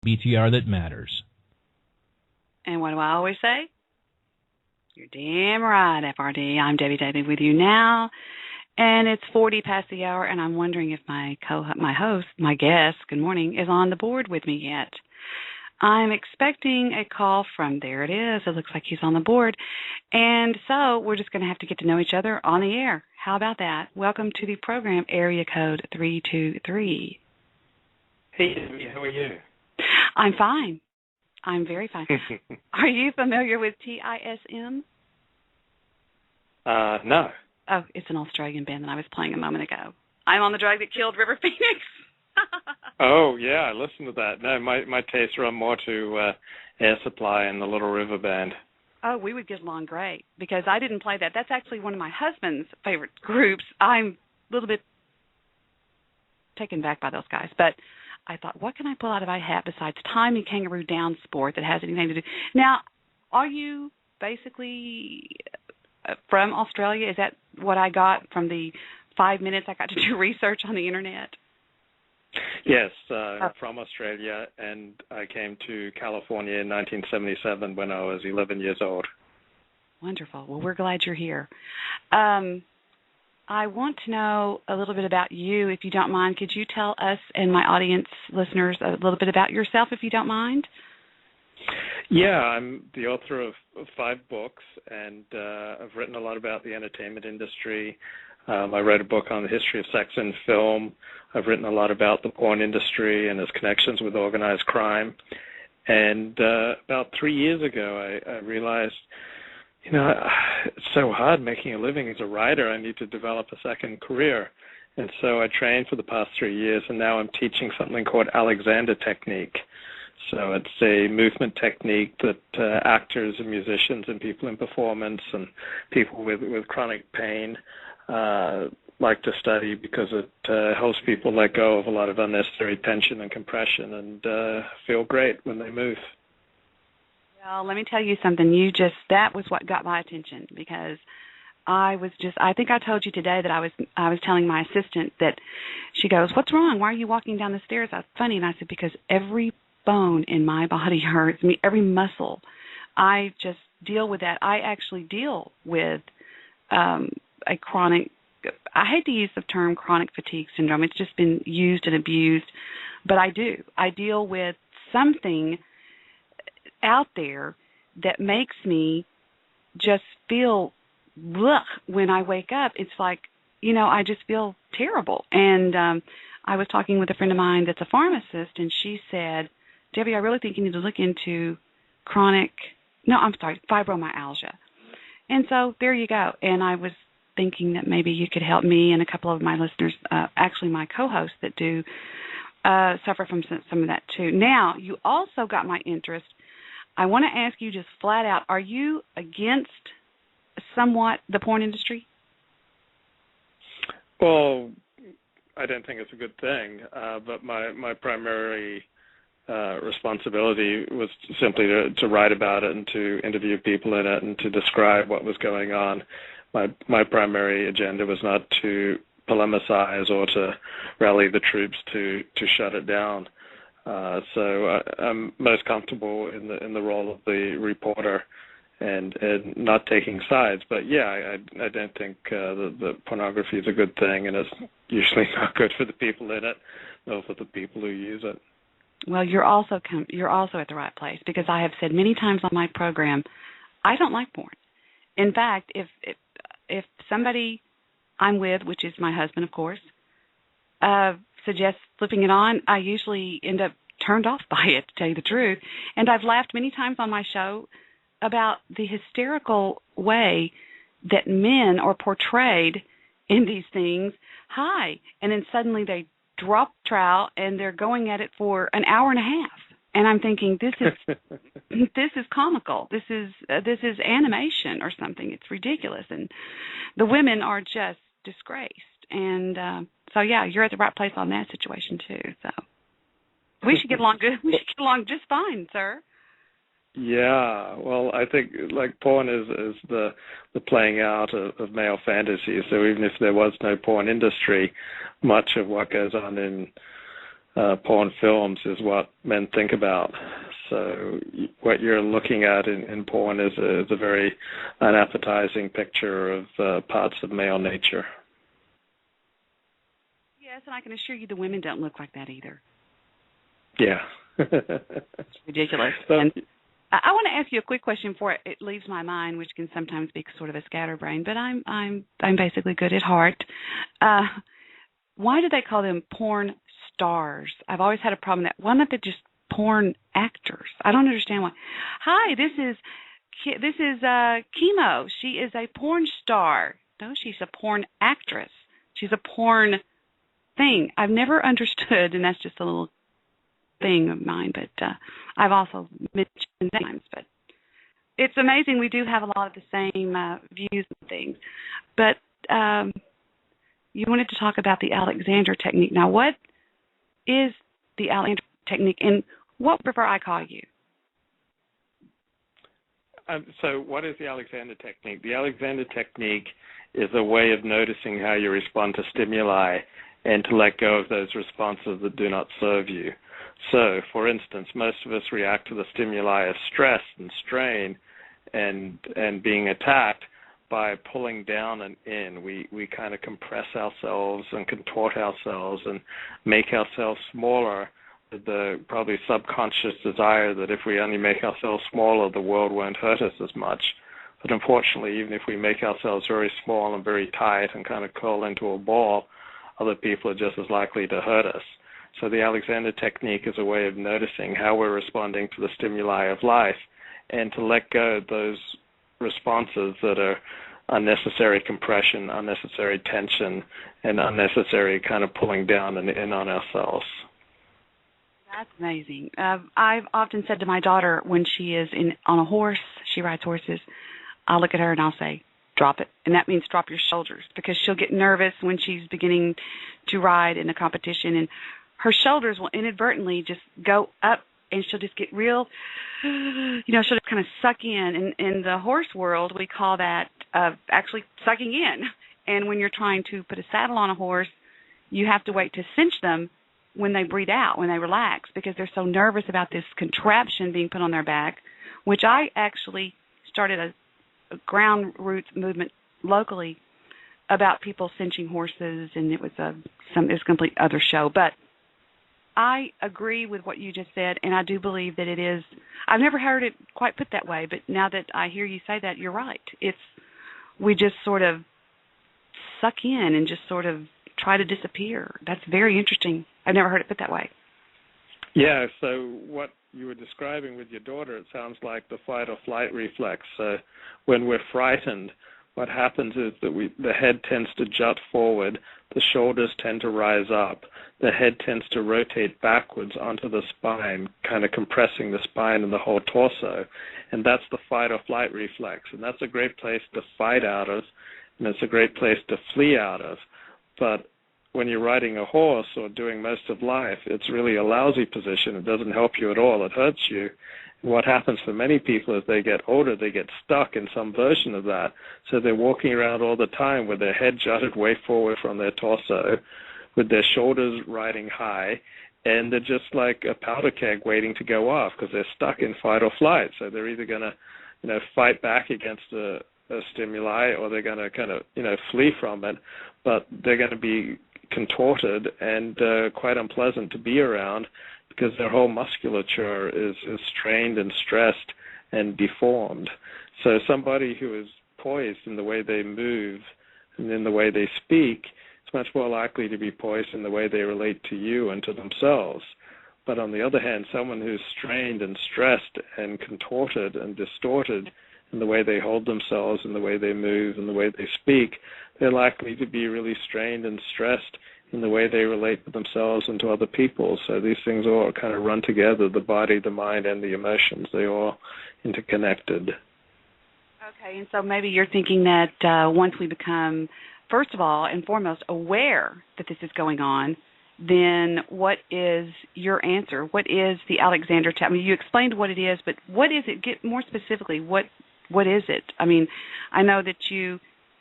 BTR that matters. And what do I always say? You're damn right, FRD. I'm Debbie with you now, and it's 40 past the hour, and I'm wondering if my guest, good morning, is on the board with me yet. I'm expecting a call from, there it is, it looks like he's on the board, and so we're just going to have to get to know each other on the air. How about that? Welcome to the program, Area Code 323. Hey, Debbie, how are you? I'm fine. I'm very fine. Are you familiar with TISM? No. Oh, it's an Australian band that I was playing a moment ago. I'm on the drug that killed River Phoenix. Oh, yeah, I listened to that. No, my tastes run more to Air Supply and the Little River Band. Oh, we would get along great because I didn't play that. That's actually one of my husband's favorite groups. I'm a little bit taken back by those guys, but I thought, what can I pull out of my hat besides Tommy Kangaroo Down Sport that has anything to do? Now, are you basically from Australia? Is that what I got from the 5 minutes I got to do research on the Internet? Yes, from Australia, and I came to California in 1977 when I was 11 years old. Wonderful. Well, we're glad you're here. I want to know a little bit about you, if you don't mind. Could you tell us and my audience listeners a little bit about yourself, if you don't mind? Yeah, I'm the author of 5 books, and I've written a lot about the entertainment industry. I wrote a book on the history of sex in film. I've written a lot about the porn industry and its connections with organized crime. And about 3 years ago, I realized, it's so hard making a living as a writer. I need to develop a second career. And so I trained for the past 3 years, and now I'm teaching something called Alexander Technique. So it's a movement technique that actors and musicians and people in performance and people with chronic pain like to study because it helps people let go of a lot of unnecessary tension and compression and feel great when they move. Well, let me tell you something. That was what got my attention because I think I told you today that I was telling my assistant that she goes, "What's wrong? Why are you walking down the stairs?" I was funny, and I said, because every bone in my body hurts me, every muscle. I just deal with that. I actually deal with a chronic, I hate to use the term chronic fatigue syndrome. It's just been used and abused, but I do. I deal with something out there that makes me just feel when I wake up. It's like, I just feel terrible. And I was talking with a friend of mine that's a pharmacist, and she said, "Debbie, I really think you need to look into fibromyalgia." And so there you go. And I was thinking that maybe you could help me and a couple of my listeners, actually my co-hosts that do suffer from some of that too. Now, you also got my interest. I want to ask you just flat out, are you against somewhat the porn industry? Well, I don't think it's a good thing, but my primary responsibility was simply to write about it and to interview people in it and to describe what was going on. My primary agenda was not to polemicize or to rally the troops to shut it down. So I'm most comfortable in the role of the reporter and not taking sides. But yeah, I don't think the pornography is a good thing, and it's usually not good for the people in it, nor for the people who use it. Well, you're also at the right place, because I have said many times on my program, I don't like porn. In fact, if somebody I'm with, which is my husband, of course, suggests flipping it on, I usually end up turned off by it, to tell you the truth. And I've laughed many times on my show about the hysterical way that men are portrayed in these things. Hi, and then suddenly they drop trowel and they're going at it for an hour and a half. And I'm thinking, this is comical. This is animation or something. It's ridiculous, and the women are just disgraced. And so, yeah, you're at the right place on that situation too. So we should get along good. We should get along just fine, sir. Yeah, well, I think like porn is the playing out of male fantasies. So even if there was no porn industry, much of what goes on in porn films is what men think about. So what you're looking at in porn is a very unappetizing picture of parts of male nature. Yes, and I can assure you the women don't look like that either. Yeah. It's ridiculous. And I want to ask you a quick question before it leaves my mind, which can sometimes be sort of a scatterbrain, but I'm basically good at heart. Why do they call them porn stars? I've always had a problem with that. Why not they just porn actors? I don't understand why. Hi, this is Chemo. She is a porn star. No, she's a porn actress. She's a porn thing. I've never understood, and that's just a little thing of mine, but I've also mentioned times. But it's amazing. We do have a lot of the same views and things. But you wanted to talk about the Alexander technique. Now, what is the Alexander technique, and what prefer I call you? So what is the Alexander technique? The Alexander technique is a way of noticing how you respond to stimuli and to let go of those responses that do not serve you. So, for instance, most of us react to the stimuli of stress and strain and being attacked by pulling down and in. We kind of compress ourselves and contort ourselves and make ourselves smaller with the probably subconscious desire that if we only make ourselves smaller, the world won't hurt us as much. But unfortunately, even if we make ourselves very small and very tight and kind of curl into a ball, other people are just as likely to hurt us. So the Alexander technique is a way of noticing how we're responding to the stimuli of life and to let go of those responses that are unnecessary compression, unnecessary tension, and unnecessary kind of pulling down and in on ourselves. That's amazing. I've often said to my daughter when she is on a horse, she rides horses, I'll look at her and I'll say, drop it. And that means drop your shoulders, because she'll get nervous when she's beginning to ride in a competition, and her shoulders will inadvertently just go up, and she'll just get real, she'll just kind of suck in. In the horse world, we call that actually sucking in. And when you're trying to put a saddle on a horse, you have to wait to cinch them when they breathe out, when they relax, because they're so nervous about this contraption being put on their back, which I actually started a ground roots movement locally about people cinching horses, and it was a complete other show. But I agree with what you just said, and I do believe that it is. I've never heard it quite put that way, but now that I hear you say that, you're right. We just sort of suck in and just sort of try to disappear. That's very interesting. I've never heard it put that way. Yeah, so what you were describing with your daughter, it sounds like the fight or flight reflex. When we're frightened, what happens is that the head tends to jut forward, the shoulders tend to rise up, the head tends to rotate backwards onto the spine, kind of compressing the spine and the whole torso, and that's the fight or flight reflex. And that's a great place to fight out of, and it's a great place to flee out of. But when you're riding a horse or doing most of life, it's really a lousy position. It doesn't help you at all. It hurts you. And what happens for many people as they get older, they get stuck in some version of that. So they're walking around all the time with their head jutted way forward from their torso, with their shoulders riding high, and they're just like a powder keg waiting to go off because they're stuck in fight or flight. So they're either going to, fight back against a stimuli, or they're going to kind of, flee from it, but they're going to be contorted and quite unpleasant to be around because their whole musculature is strained and stressed and deformed. So somebody who is poised in the way they move and in the way they speak is much more likely to be poised in the way they relate to you and to themselves. But on the other hand, someone who's strained and stressed and contorted and distorted in the way they hold themselves and the way they move and the way they speak, they're likely to be really strained and stressed in the way they relate to themselves and to other people. So these things all kind of run together, the body, the mind, and the emotions. They're all interconnected. Okay, and so maybe you're thinking that once we become, first of all and foremost, aware that this is going on, then what is your answer? What is the Alexander technique? I mean, you explained what it is, but what is it? Get more specifically, what is it? I mean, I know that you